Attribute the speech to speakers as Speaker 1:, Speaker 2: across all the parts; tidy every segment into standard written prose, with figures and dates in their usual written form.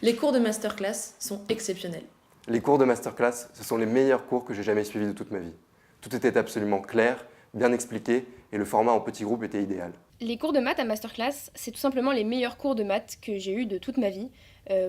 Speaker 1: Les cours de masterclass sont exceptionnels.
Speaker 2: Les cours de masterclass, ce sont les meilleurs cours que j'ai jamais suivis de toute ma vie. Tout était absolument clair, bien expliqué et le format en petit groupe était idéal.
Speaker 3: Les cours de maths à masterclass, c'est tout simplement les meilleurs cours de maths que j'ai eus de toute ma vie,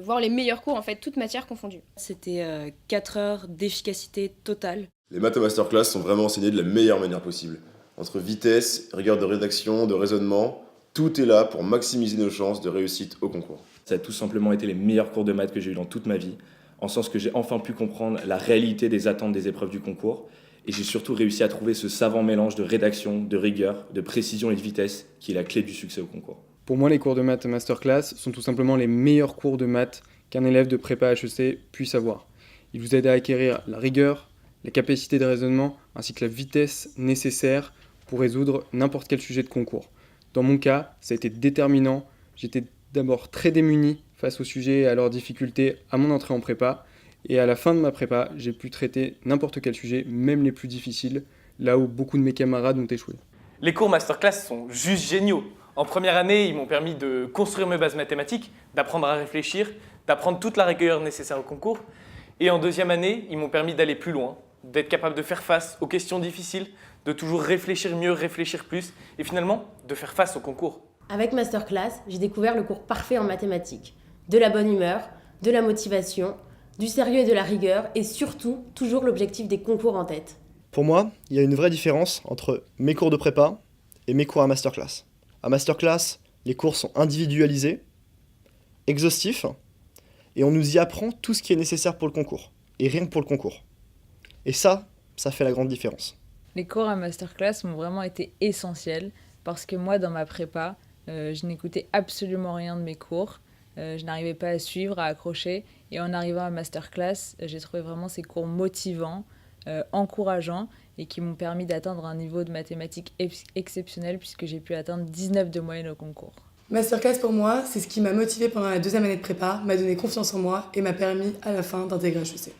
Speaker 3: voire les meilleurs cours en fait, toutes matières confondues.
Speaker 4: C'était 4 heures d'efficacité totale.
Speaker 5: Les maths à masterclass sont vraiment enseignés de la meilleure manière possible. Entre vitesse, rigueur de rédaction, de raisonnement, tout est là pour maximiser nos chances de réussite au concours.
Speaker 6: Ça a tout simplement été les meilleurs cours de maths que j'ai eu dans toute ma vie, en sens que j'ai enfin pu comprendre la réalité des attentes des épreuves du concours, et j'ai surtout réussi à trouver ce savant mélange de rédaction, de rigueur, de précision et de vitesse qui est la clé du succès au concours.
Speaker 7: Pour moi, les cours de maths masterclass sont tout simplement les meilleurs cours de maths qu'un élève de prépa HEC puisse avoir. Ils vous aident à acquérir la rigueur, la capacité de raisonnement, ainsi que la vitesse nécessaire pour résoudre n'importe quel sujet de concours. Dans mon cas, ça a été déterminant. J'étais d'abord très démuni face aux sujets et à leurs difficultés à mon entrée en prépa. Et à la fin de ma prépa, j'ai pu traiter n'importe quel sujet, même les plus difficiles, là où beaucoup de mes camarades ont échoué.
Speaker 8: Les cours masterclass sont juste géniaux. En première année, ils m'ont permis de construire mes bases mathématiques, d'apprendre à réfléchir, d'apprendre toute la rigueur nécessaire au concours. Et en deuxième année, ils m'ont permis d'aller plus loin, d'être capable de faire face aux questions difficiles, de toujours réfléchir mieux, réfléchir plus, et finalement, de faire face au concours.
Speaker 9: Avec Masterclass, j'ai découvert le cours parfait en mathématiques. De la bonne humeur, de la motivation, du sérieux et de la rigueur, et surtout, toujours l'objectif des concours en tête.
Speaker 10: Pour moi, il y a une vraie différence entre mes cours de prépa et mes cours à Masterclass. À Masterclass, les cours sont individualisés, exhaustifs, et on nous y apprend tout ce qui est nécessaire pour le concours, et rien que pour le concours. Et ça fait la grande différence.
Speaker 11: Les cours à masterclass m'ont vraiment été essentiels parce que moi, dans ma prépa, je n'écoutais absolument rien de mes cours. Je n'arrivais pas à suivre, à accrocher. Et en arrivant à masterclass, j'ai trouvé vraiment ces cours motivants, encourageants et qui m'ont permis d'atteindre un niveau de mathématiques exceptionnel puisque j'ai pu atteindre 19 de moyenne au concours.
Speaker 12: Masterclass pour moi, c'est ce qui m'a motivée pendant la deuxième année de prépa, m'a donné confiance en moi et m'a permis à la fin d'intégrer HEC.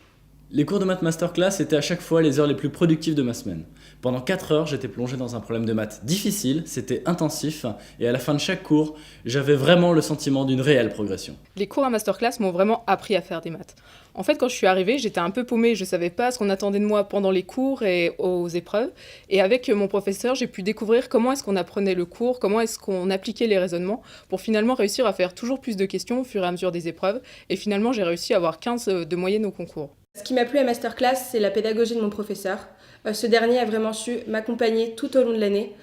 Speaker 13: Les cours de maths masterclass étaient à chaque fois les heures les plus productives de ma semaine. Pendant 4 heures, j'étais plongé dans un problème de maths difficile, c'était intensif, et à la fin de chaque cours, j'avais vraiment le sentiment d'une réelle progression.
Speaker 14: Les cours à masterclass m'ont vraiment appris à faire des maths. En fait, quand je suis arrivée, j'étais un peu paumée, je ne savais pas ce qu'on attendait de moi pendant les cours et aux épreuves. Et avec mon professeur, j'ai pu découvrir comment est-ce qu'on apprenait le cours, comment est-ce qu'on appliquait les raisonnements, pour finalement réussir à faire toujours plus de questions au fur et à mesure des épreuves. Et finalement, j'ai réussi à avoir 15 de moyenne au concours.
Speaker 15: Ce qui m'a plu à Masterclass, c'est la pédagogie de mon professeur. Ce dernier a vraiment su m'accompagner tout au long de l'année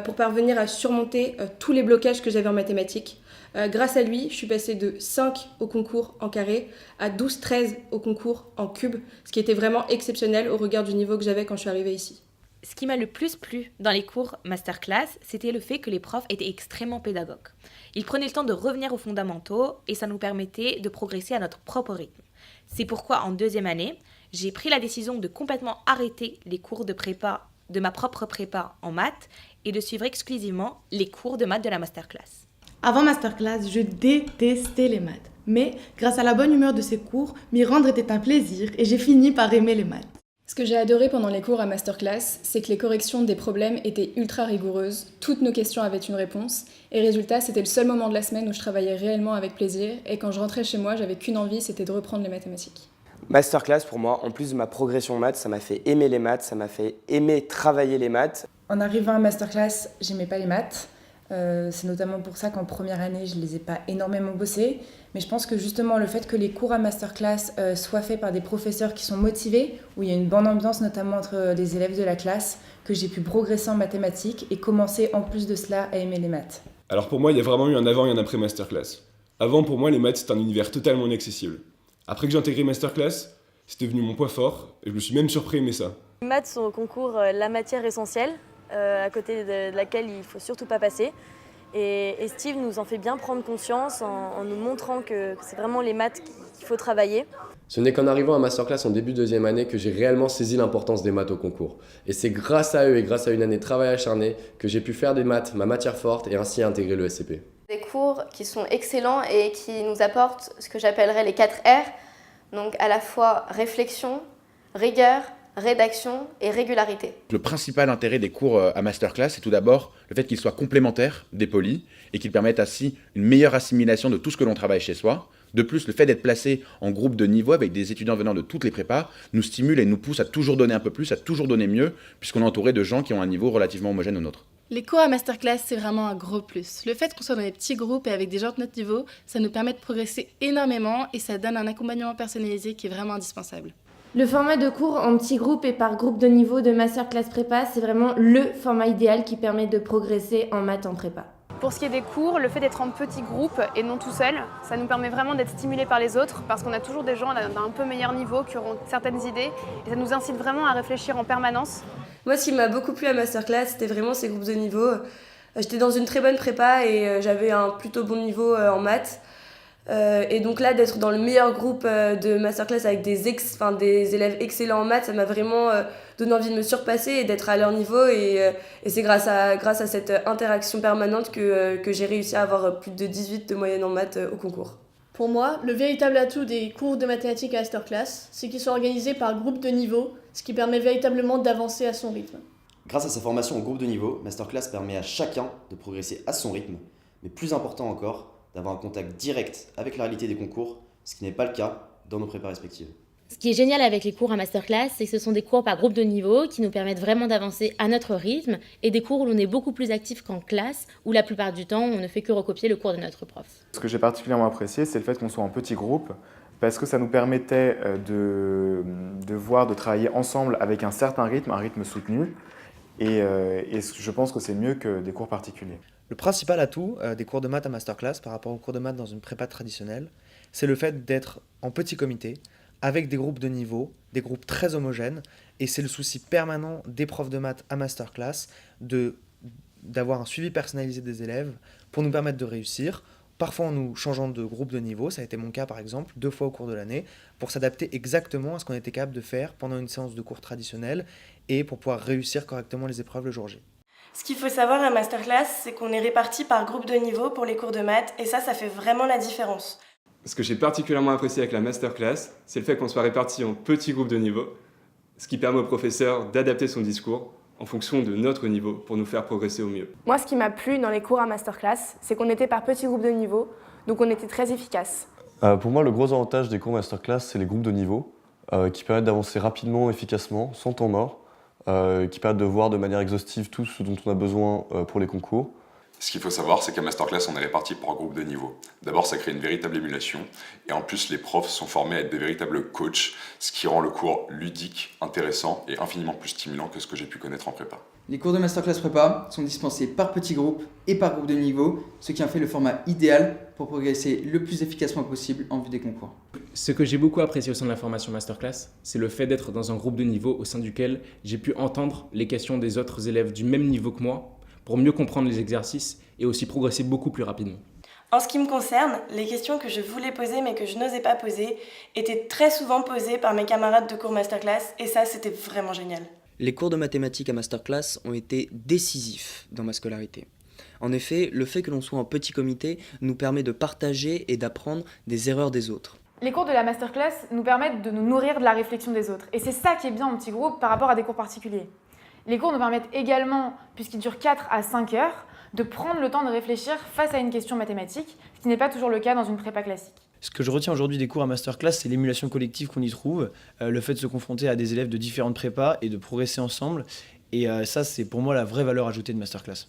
Speaker 15: pour parvenir à surmonter tous les blocages que j'avais en mathématiques. Grâce à lui, je suis passée de 5 au concours en carré à 12-13 au concours en cube, ce qui était vraiment exceptionnel au regard du niveau que j'avais quand je suis arrivée ici.
Speaker 16: Ce qui m'a le plus plu dans les cours masterclass, c'était le fait que les profs étaient extrêmement pédagogues. Ils prenaient le temps de revenir aux fondamentaux et ça nous permettait de progresser à notre propre rythme. C'est pourquoi en deuxième année, j'ai pris la décision de complètement arrêter les cours de prépa, de ma propre prépa en maths et de suivre exclusivement les cours de maths de la masterclass.
Speaker 17: Avant masterclass, je détestais les maths. Mais grâce à la bonne humeur de ces cours, m'y rendre était un plaisir et j'ai fini par aimer les maths.
Speaker 18: Ce que j'ai adoré pendant les cours à masterclass, c'est que les corrections des problèmes étaient ultra rigoureuses, toutes nos questions avaient une réponse, et résultat, c'était le seul moment de la semaine où je travaillais réellement avec plaisir, et quand je rentrais chez moi, j'avais qu'une envie, c'était de reprendre les mathématiques.
Speaker 19: Masterclass, pour moi, en plus de ma progression en maths, ça m'a fait aimer les maths, ça m'a fait aimer travailler les maths.
Speaker 20: En arrivant à masterclass, j'aimais pas les maths. C'est notamment pour ça qu'en première année, je les ai pas énormément bossés. Mais je pense que justement, le fait que les cours à masterclass soient faits par des professeurs qui sont motivés, où il y a une bonne ambiance, notamment entre les élèves de la classe, que j'ai pu progresser en mathématiques et commencer en plus de cela à aimer les maths.
Speaker 5: Alors pour moi, il y a vraiment eu un avant et un après masterclass. Avant, pour moi, les maths, c'était un univers totalement inaccessible. Après que j'ai intégré masterclass, c'était devenu mon point fort et je me suis même surpris à aimer ça.
Speaker 2: Les maths sont au concours la matière essentielle, à côté de laquelle il ne faut surtout pas passer. Et Steve nous en fait bien prendre conscience en nous montrant que c'est vraiment les maths qu'il faut travailler.
Speaker 6: Ce n'est qu'en arrivant à Masterclass en début de deuxième année que j'ai réellement saisi l'importance des maths au concours. Et c'est grâce à eux et grâce à une année de travail acharné que j'ai pu faire des maths ma matière forte et ainsi intégrer le SCP.
Speaker 4: Des cours qui sont excellents et qui nous apportent ce que j'appellerais les 4 R, donc à la fois réflexion, rigueur,
Speaker 21: rédaction et régularité.
Speaker 22: Le principal intérêt des cours à masterclass, c'est tout d'abord le fait qu'ils soient complémentaires des polis et qu'ils permettent ainsi une meilleure assimilation de tout ce que l'on travaille chez soi. De plus, le fait d'être placé en groupe de niveau avec des étudiants venant de toutes les prépas nous stimule et nous pousse à toujours donner un peu plus, à toujours donner mieux, puisqu'on est entouré de gens qui ont un niveau relativement homogène au nôtre.
Speaker 17: Les cours à masterclass, c'est vraiment un gros plus. Le fait qu'on soit dans des petits groupes et avec des gens de notre niveau, ça nous permet de progresser énormément et ça donne un accompagnement personnalisé qui est vraiment indispensable.
Speaker 23: Le format de cours en petits groupes et par groupe de niveau de masterclass prépa, c'est vraiment le format idéal qui permet de progresser en maths en prépa.
Speaker 24: Pour ce qui est des cours, le fait d'être en petits groupes et non tout seul, ça nous permet vraiment d'être stimulés par les autres parce qu'on a toujours des gens d'un un peu meilleur niveau qui auront certaines idées et ça nous incite vraiment à réfléchir en permanence.
Speaker 2: Moi, ce qui m'a beaucoup plu à Masterclass, c'était vraiment ces groupes de niveau. J'étais dans une très bonne prépa et j'avais un plutôt bon niveau en maths. Et donc là, d'être dans le meilleur groupe de Masterclass avec des élèves excellents en maths, ça m'a vraiment donné envie de me surpasser et d'être à leur niveau. Et c'est grâce à cette interaction permanente que j'ai réussi à avoir plus de 18 de moyenne en maths au concours.
Speaker 25: Pour moi, le véritable atout des cours de mathématiques à Masterclass, c'est qu'ils sont organisés par groupe de niveau, ce qui permet véritablement d'avancer à son rythme.
Speaker 26: Grâce à sa formation en groupe de niveau, Masterclass permet à chacun de progresser à son rythme, mais plus important encore, d'avoir un contact direct avec la réalité des concours, ce qui n'est pas le cas dans nos prépas respectives.
Speaker 9: Ce qui est génial avec les cours à masterclass, c'est que ce sont des cours par groupe de niveau qui nous permettent vraiment d'avancer à notre rythme et des cours où l'on est beaucoup plus actif qu'en classe, où la plupart du temps, on ne fait que recopier le cours de notre prof.
Speaker 27: Ce que j'ai particulièrement apprécié, c'est le fait qu'on soit en petits groupes, parce que ça nous permettait de travailler ensemble avec un certain rythme, un rythme soutenu, et je pense que c'est mieux que des cours particuliers.
Speaker 10: Le principal atout des cours de maths à masterclass par rapport aux cours de maths dans une prépa traditionnelle, c'est le fait d'être en petit comité, avec des groupes de niveau, des groupes très homogènes, et c'est le souci permanent des profs de maths à masterclass d'avoir un suivi personnalisé des élèves pour nous permettre de réussir, parfois en nous changeant de groupe de niveau, ça a été mon cas par exemple, 2 fois au cours de l'année, pour s'adapter exactement à ce qu'on était capable de faire pendant une séance de cours traditionnelle et pour pouvoir réussir correctement les épreuves le jour J.
Speaker 2: Ce qu'il faut savoir à Masterclass, c'est qu'on est répartis par groupe de niveau pour les cours de maths, et ça fait vraiment la différence.
Speaker 28: Ce que j'ai particulièrement apprécié avec la masterclass, c'est le fait qu'on soit répartis en petits groupes de niveau, ce qui permet au professeur d'adapter son discours en fonction de notre niveau pour nous faire progresser au mieux.
Speaker 24: Moi, ce qui m'a plu dans les cours à Masterclass, c'est qu'on était par petits groupes de niveau, donc on était très efficace.
Speaker 29: Pour moi, le gros avantage des cours Masterclass, c'est les groupes de niveau qui permettent d'avancer rapidement, efficacement, sans temps mort, qui permettent de voir de manière exhaustive tout ce dont on a besoin pour les concours.
Speaker 30: Ce qu'il faut savoir, c'est qu'à Masterclass, on est répartis par groupe de niveau. D'abord, ça crée une véritable émulation, et en plus, les profs sont formés à être des véritables coachs, ce qui rend le cours ludique, intéressant et infiniment plus stimulant que ce que j'ai pu connaître en prépa.
Speaker 31: Les cours de Masterclass Prépa sont dispensés par petits groupes et par groupe de niveau, ce qui en fait le format idéal pour progresser le plus efficacement possible en vue des concours.
Speaker 32: Ce que j'ai beaucoup apprécié au sein de la formation Masterclass, c'est le fait d'être dans un groupe de niveau au sein duquel j'ai pu entendre les questions des autres élèves du même niveau que moi pour mieux comprendre les exercices et aussi progresser beaucoup plus rapidement.
Speaker 2: En ce qui me concerne, les questions que je voulais poser mais que je n'osais pas poser étaient très souvent posées par mes camarades de cours Masterclass, et ça, c'était vraiment génial.
Speaker 33: Les cours de mathématiques à Masterclass ont été décisifs dans ma scolarité. En effet, le fait que l'on soit en petit comité nous permet de partager et d'apprendre des erreurs des autres.
Speaker 24: Les cours de la Masterclass nous permettent de nous nourrir de la réflexion des autres, et c'est ça qui est bien en petit groupe par rapport à des cours particuliers. Les cours nous permettent également, puisqu'ils durent 4 à 5 heures, de prendre le temps de réfléchir face à une question mathématique, ce qui n'est pas toujours le cas dans une prépa classique.
Speaker 34: Ce que je retiens aujourd'hui des cours à Masterclass, c'est l'émulation collective qu'on y trouve, le fait de se confronter à des élèves de différentes prépas et de progresser ensemble. Et ça, c'est pour moi la vraie valeur ajoutée de Masterclass.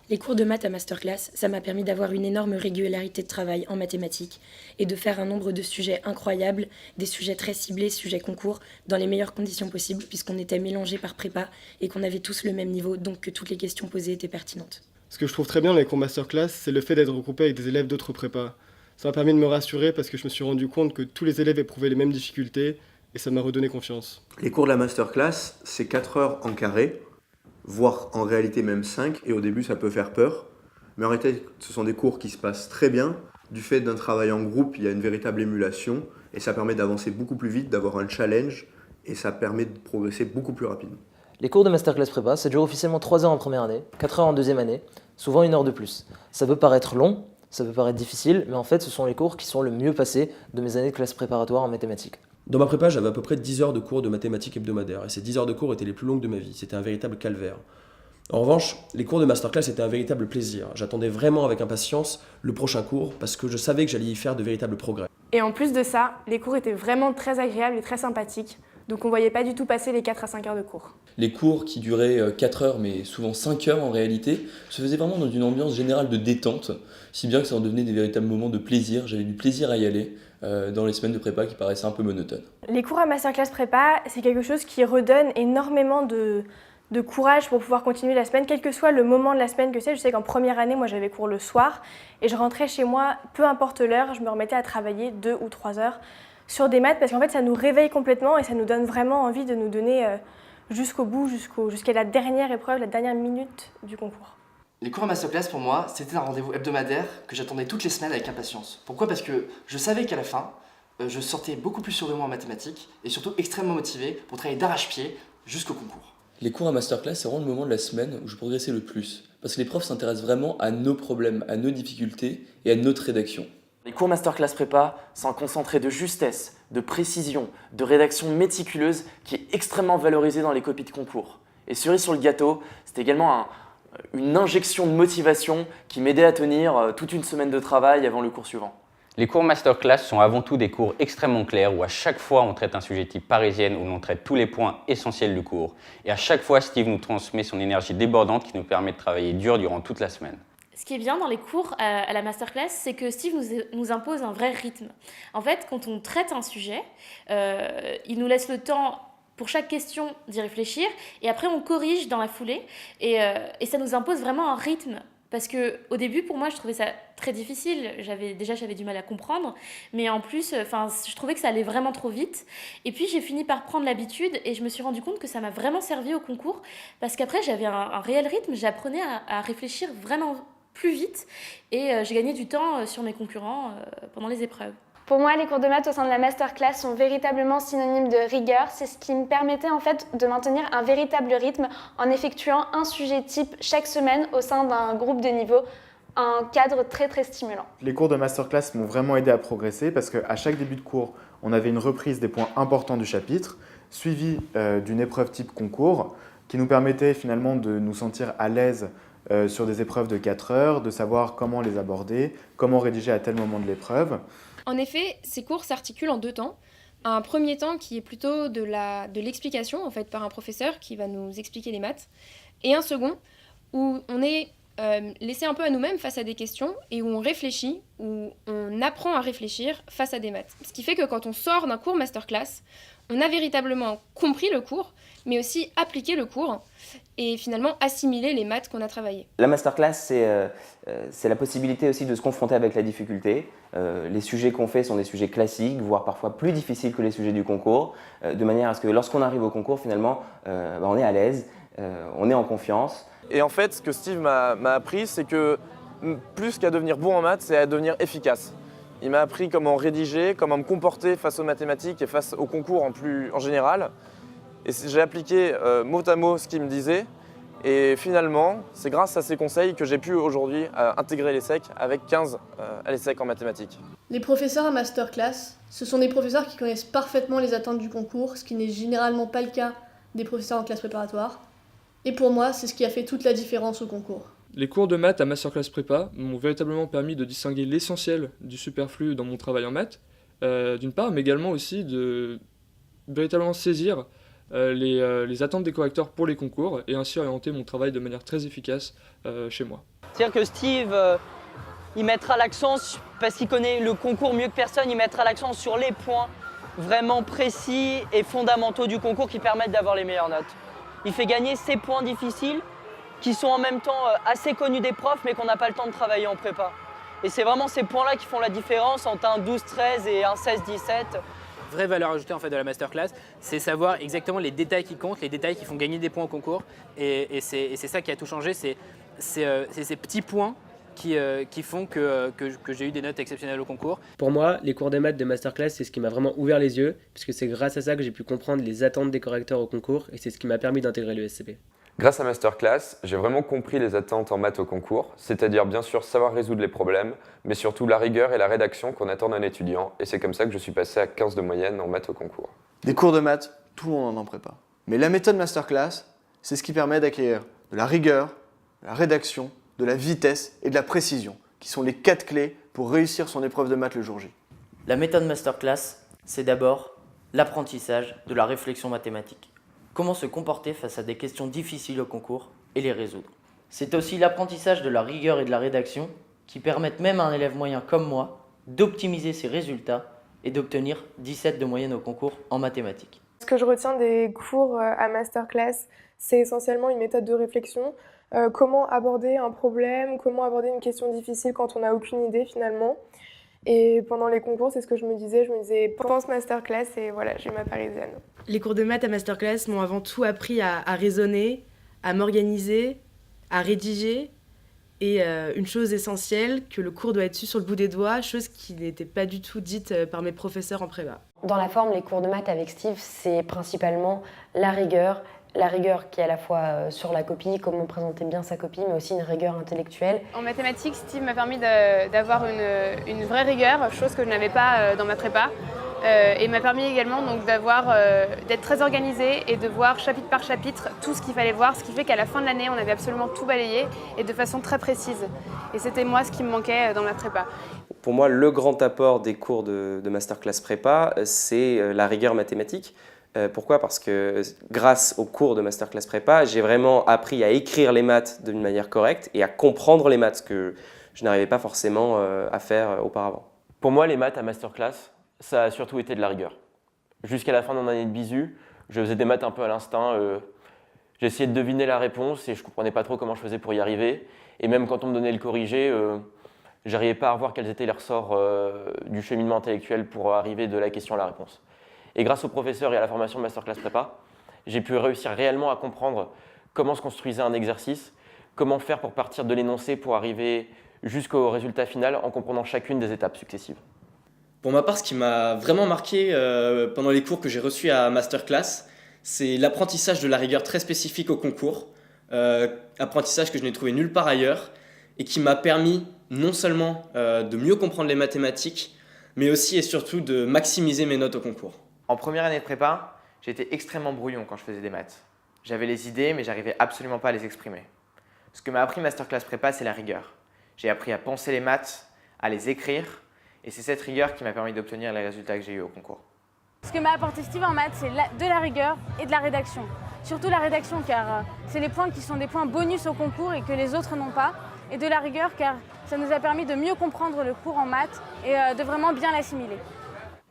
Speaker 9: Les cours de maths à Masterclass, ça m'a permis d'avoir une énorme régularité de travail en mathématiques et de faire un nombre de sujets incroyables, des sujets très ciblés, sujets concours, dans les meilleures conditions possibles puisqu'on était mélangés par prépa et qu'on avait tous le même niveau, donc que toutes les questions posées étaient pertinentes.
Speaker 35: Ce que je trouve très bien dans les cours Masterclass, c'est le fait d'être regroupé avec des élèves d'autres prépas. Ça m'a permis de me rassurer parce que je me suis rendu compte que tous les élèves éprouvaient les mêmes difficultés et ça m'a redonné confiance.
Speaker 36: Les cours de la Masterclass, c'est 4 heures en carré, voire en réalité même 5, et au début ça peut faire peur. Mais en réalité, ce sont des cours qui se passent très bien. Du fait d'un travail en groupe, il y a une véritable émulation, et ça permet d'avancer beaucoup plus vite, d'avoir un challenge, et ça permet de progresser beaucoup plus rapidement.
Speaker 37: Les cours de Masterclass Prépa, ça dure officiellement 3 heures en première année, 4 heures en deuxième année, souvent 1 heure de plus. Ça peut paraître long, ça peut paraître difficile, mais en fait ce sont les cours qui sont le mieux passés de mes années de classe préparatoire en mathématiques.
Speaker 1: Dans ma prépa, j'avais à peu près 10 heures de cours de mathématiques hebdomadaires, et ces 10 heures de cours étaient les plus longues de ma vie. C'était un véritable calvaire. En revanche, les cours de masterclass étaient un véritable plaisir. J'attendais vraiment avec impatience le prochain cours, parce que je savais que j'allais y faire de véritables progrès.
Speaker 3: Et en plus de ça, les cours étaient vraiment très agréables et très sympathiques, donc on voyait pas du tout passer les 4 à 5 heures de cours.
Speaker 4: Les cours qui duraient 4 heures, mais souvent 5 heures en réalité, se faisaient vraiment dans une ambiance générale de détente, si bien que ça en devenait des véritables moments de plaisir. J'avais du plaisir à y aller dans les semaines de prépa qui paraissaient un peu monotones.
Speaker 3: Les cours à Masterclass Prépa, c'est quelque chose qui redonne énormément de courage pour pouvoir continuer la semaine, quel que soit le moment de la semaine que c'est. Je sais qu'en première année, moi j'avais cours le soir et je rentrais chez moi, peu importe l'heure, je me remettais à travailler 2 ou 3 heures sur des maths parce qu'en fait ça nous réveille complètement et ça nous donne vraiment envie de nous donner jusqu'au bout, jusqu'à la dernière épreuve, la dernière minute du concours.
Speaker 5: Les cours à Masterclass, pour moi, c'était un rendez-vous hebdomadaire que j'attendais toutes les semaines avec impatience. Pourquoi ? Parce que je savais qu'à la fin, je sortais beaucoup plus sûr de moi en mathématiques et surtout extrêmement motivé pour travailler d'arrache-pied jusqu'au concours.
Speaker 4: Les cours à Masterclass, c'est vraiment le moment de la semaine où je progressais le plus, parce que les profs s'intéressent vraiment à nos problèmes, à nos difficultés et à notre rédaction.
Speaker 6: Les cours Masterclass Prépa sont un concentré de justesse, de précision, de rédaction méticuleuse qui est extrêmement valorisé dans les copies de concours. Et cerise sur le gâteau, c'est également une injection de motivation qui m'aidait à tenir toute une semaine de travail avant le cours suivant.
Speaker 7: Les cours Masterclass sont avant tout des cours extrêmement clairs où à chaque fois on traite un sujet type parisienne, où l'on traite tous les points essentiels du cours. Et à chaque fois, Steve nous transmet son énergie débordante qui nous permet de travailler dur durant toute la semaine.
Speaker 8: Ce qui est bien dans les cours à la Masterclass, c'est que Steve nous impose un vrai rythme. En fait, quand on traite un sujet, il nous laisse le temps pour chaque question d'y réfléchir et après on corrige dans la foulée et ça nous impose vraiment un rythme. Parce qu'au début, pour moi, je trouvais ça très difficile. J'avais du mal à comprendre. Mais en plus, je trouvais que ça allait vraiment trop vite. Et puis, j'ai fini par prendre l'habitude et je me suis rendu compte que ça m'a vraiment servi au concours. Parce qu'après, j'avais un réel rythme. J'apprenais à réfléchir vraiment plus vite. Et j'ai gagné du temps sur mes concurrents pendant les épreuves.
Speaker 3: Pour moi, les cours de maths au sein de la Masterclass sont véritablement synonymes de rigueur. C'est ce qui me permettait en fait de maintenir un véritable rythme en effectuant un sujet type chaque semaine au sein d'un groupe de niveau, un cadre très très stimulant.
Speaker 27: Les cours de Masterclass m'ont vraiment aidé à progresser parce qu'à chaque début de cours, on avait une reprise des points importants du chapitre, suivie d'une épreuve type concours, qui nous permettait finalement de nous sentir à l'aise sur des épreuves de 4 heures, de savoir comment les aborder, comment rédiger à tel moment de l'épreuve.
Speaker 11: En effet, ces cours s'articulent en 2 temps. Un premier temps qui est plutôt de l'explication en fait, par un professeur qui va nous expliquer les maths, et un second où on est laissé un peu à nous-mêmes face à des questions et où on réfléchit, où on apprend à réfléchir face à des maths. Ce qui fait que quand on sort d'un cours masterclass, on a véritablement compris le cours, mais aussi appliqué le cours et finalement assimiler les maths qu'on a travaillées.
Speaker 7: La masterclass, c'est la possibilité aussi de se confronter avec la difficulté. Les sujets qu'on fait sont des sujets classiques, voire parfois plus difficiles que les sujets du concours, de manière à ce que lorsqu'on arrive au concours, finalement, on est à l'aise, on est en confiance.
Speaker 12: Et en fait, ce que Steve m'a appris, c'est que plus qu'à devenir bon en maths, c'est à devenir efficace. Il m'a appris comment rédiger, comment me comporter face aux mathématiques et face au concours en général. Et j'ai appliqué mot à mot ce qu'il me disait. Et finalement, c'est grâce à ces conseils que j'ai pu aujourd'hui intégrer l'ESSEC avec 15 à l'ESSEC en mathématiques.
Speaker 25: Les professeurs à Masterclass, ce sont des professeurs qui connaissent parfaitement les attentes du concours, ce qui n'est généralement pas le cas des professeurs en classe préparatoire. Et pour moi, c'est ce qui a fait toute la différence au concours.
Speaker 28: Les cours de maths à Masterclass Prépa m'ont véritablement permis de distinguer l'essentiel du superflu dans mon travail en maths, d'une part, mais également aussi de véritablement saisir les attentes des correcteurs pour les concours et ainsi orienter mon travail de manière très efficace chez moi.
Speaker 13: C'est-à-dire que Steve, il mettra l'accent, parce qu'il connaît le concours mieux que personne, il mettra l'accent sur les points vraiment précis et fondamentaux du concours qui permettent d'avoir les meilleures notes. Il fait gagner ces points difficiles qui sont en même temps assez connus des profs mais qu'on n'a pas le temps de travailler en prépa. Et c'est vraiment ces points-là qui font la différence entre un 12-13 et un 16-17.
Speaker 14: Vraie valeur ajoutée en fait de la masterclass, c'est savoir exactement les détails qui comptent, les détails qui font gagner des points au concours. Et c'est ça qui a tout changé, c'est ces petits points qui font que j'ai eu des notes exceptionnelles au concours.
Speaker 15: Pour moi, les cours de maths de masterclass, c'est ce qui m'a vraiment ouvert les yeux, puisque c'est grâce à ça que j'ai pu comprendre les attentes des correcteurs au concours, et c'est ce qui m'a permis d'intégrer le SCP.
Speaker 2: Grâce à Masterclass, j'ai vraiment compris les attentes en maths au concours, c'est-à-dire bien sûr savoir résoudre les problèmes, mais surtout la rigueur et la rédaction qu'on attend d'un étudiant, et c'est comme ça que je suis passé à 15 de moyenne en maths au concours.
Speaker 10: Des cours de maths, tout le monde en prépa. Mais la méthode Masterclass, c'est ce qui permet d'acquérir de la rigueur, de la rédaction, de la vitesse et de la précision, qui sont les 4 clés pour réussir son épreuve de maths le jour J.
Speaker 13: La méthode Masterclass, c'est d'abord l'apprentissage de la réflexion mathématique. Comment se comporter face à des questions difficiles au concours et les résoudre. C'est aussi l'apprentissage de la rigueur et de la rédaction qui permettent même à un élève moyen comme moi d'optimiser ses résultats et d'obtenir 17 de moyenne au concours en mathématiques.
Speaker 16: Ce que je retiens des cours à Masterclass, c'est essentiellement une méthode de réflexion. Comment aborder un problème, comment aborder une question difficile quand on n'a aucune idée finalement. Et pendant les concours, c'est ce que je me disais pense Masterclass et voilà, j'ai ma parisienne.
Speaker 17: Les cours de maths à Masterclass m'ont avant tout appris à raisonner, à m'organiser, à rédiger et une chose essentielle, que le cours doit être su sur le bout des doigts, chose qui n'était pas du tout dite par mes professeurs en prépa.
Speaker 18: Dans la forme, les cours de maths avec Steve, c'est principalement la rigueur qui est à la fois sur la copie, comment présenter bien sa copie, mais aussi une rigueur intellectuelle.
Speaker 19: En mathématiques, Steve m'a permis d'avoir une vraie rigueur, chose que je n'avais pas dans ma prépa. Et m'a permis également donc, d'être très organisée et de voir chapitre par chapitre tout ce qu'il fallait voir, ce qui fait qu'à la fin de l'année, on avait absolument tout balayé et de façon très précise. Et c'était moi ce qui me manquait dans ma prépa.
Speaker 20: Pour moi, le grand apport des cours de Masterclass Prépa, c'est la rigueur mathématique. Pourquoi ? Parce que grâce aux cours de Masterclass Prépa, j'ai vraiment appris à écrire les maths d'une manière correcte et à comprendre les maths, ce que je n'arrivais pas forcément à faire auparavant.
Speaker 6: Pour moi, les maths à Masterclass, ça a surtout été de la rigueur. Jusqu'à la fin de mon année de BISU, je faisais des maths un peu à l'instinct. J'essayais de deviner la réponse et je ne comprenais pas trop comment je faisais pour y arriver. Et même quand on me donnait le corrigé, je n'arrivais pas à voir quels étaient les ressorts du cheminement intellectuel pour arriver de la question à la réponse. Et grâce aux professeurs et à la formation de Masterclass Prépa, j'ai pu réussir réellement à comprendre comment se construisait un exercice, comment faire pour partir de l'énoncé pour arriver jusqu'au résultat final en comprenant chacune des étapes successives.
Speaker 21: Pour ma part, ce qui m'a vraiment marqué pendant les cours que j'ai reçus à Masterclass, c'est l'apprentissage de la rigueur très spécifique au concours, apprentissage que je n'ai trouvé nulle part ailleurs et qui m'a permis non seulement de mieux comprendre les mathématiques, mais aussi et surtout de maximiser mes notes au concours.
Speaker 22: En première année de prépa, j'étais extrêmement brouillon quand je faisais des maths. J'avais les idées, mais j'arrivais absolument pas à les exprimer. Ce que m'a appris Masterclass Prépa, c'est la rigueur. J'ai appris à penser les maths, à les écrire, et c'est cette rigueur qui m'a permis d'obtenir les résultats que j'ai eus au concours.
Speaker 23: Ce que m'a apporté Steve en maths, c'est de la rigueur et de la rédaction. Surtout la rédaction, car c'est les points qui sont des points bonus au concours et que les autres n'ont pas. Et de la rigueur, car ça nous a permis de mieux comprendre le cours en maths et de vraiment bien l'assimiler.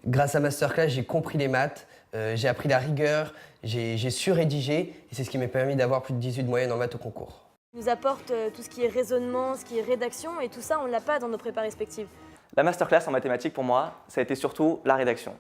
Speaker 24: Grâce à Masterclass, j'ai compris les maths, j'ai appris la rigueur, j'ai su rédiger et c'est ce qui m'a permis d'avoir plus de 18 de moyenne en maths au concours.
Speaker 18: Il nous apporte tout ce qui est raisonnement, ce qui est rédaction et tout ça, on ne l'a pas dans nos prépas respectives.
Speaker 26: La Masterclass en mathématiques, pour moi, ça a été surtout la rédaction.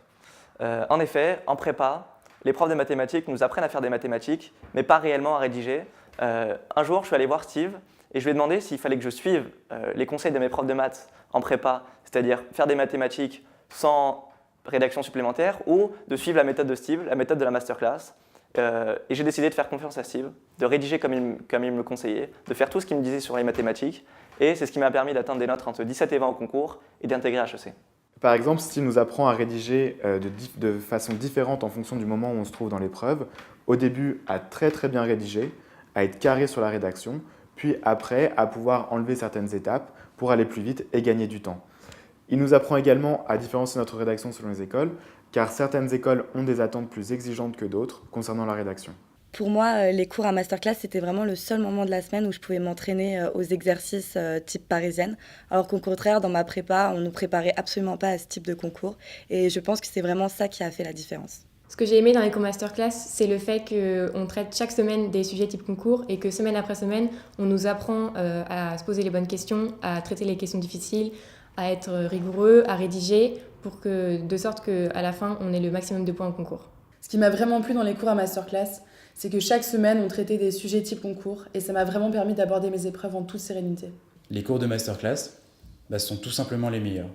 Speaker 26: En effet, en prépa, les profs de mathématiques nous apprennent à faire des mathématiques, mais pas réellement à rédiger. Un jour, je suis allé voir Steve et je lui ai demandé s'il fallait que je suive les conseils de mes profs de maths en prépa, c'est-à-dire faire des mathématiques sans rédaction supplémentaire, ou de suivre la méthode de Steve, la méthode de la Masterclass. Et j'ai décidé de faire confiance à Steve, de rédiger comme il me le conseillait, de faire tout ce qu'il me disait sur les mathématiques. Et c'est ce qui m'a permis d'atteindre des notes entre 17 et 20 au concours et d'intégrer HEC.
Speaker 27: Par exemple, Steve nous apprend à rédiger de façon différente en fonction du moment où on se trouve dans l'épreuve. Au début, à très bien rédiger, à être carré sur la rédaction, puis après, à pouvoir enlever certaines étapes pour aller plus vite et gagner du temps. Il nous apprend également à différencier notre rédaction selon les écoles, car certaines écoles ont des attentes plus exigeantes que d'autres concernant la rédaction.
Speaker 9: Pour moi, les cours à Masterclass, c'était vraiment le seul moment de la semaine où je pouvais m'entraîner aux exercices type parisienne, alors qu'au contraire, dans ma prépa, on ne nous préparait absolument pas à ce type de concours, et je pense que c'est vraiment ça qui a fait la différence.
Speaker 29: Ce que j'ai aimé dans les cours Masterclass, c'est le fait qu'on traite chaque semaine des sujets type concours et que semaine après semaine, on nous apprend à se poser les bonnes questions, à traiter les questions difficiles, à être rigoureux, à rédiger, de sorte qu'à la fin, on ait le maximum de points au concours.
Speaker 30: Ce qui m'a vraiment plu dans les cours à Masterclass, c'est que chaque semaine, on traitait des sujets type concours et ça m'a vraiment permis d'aborder mes épreuves en toute sérénité.
Speaker 31: Les cours de Masterclass sont tout simplement les meilleurs.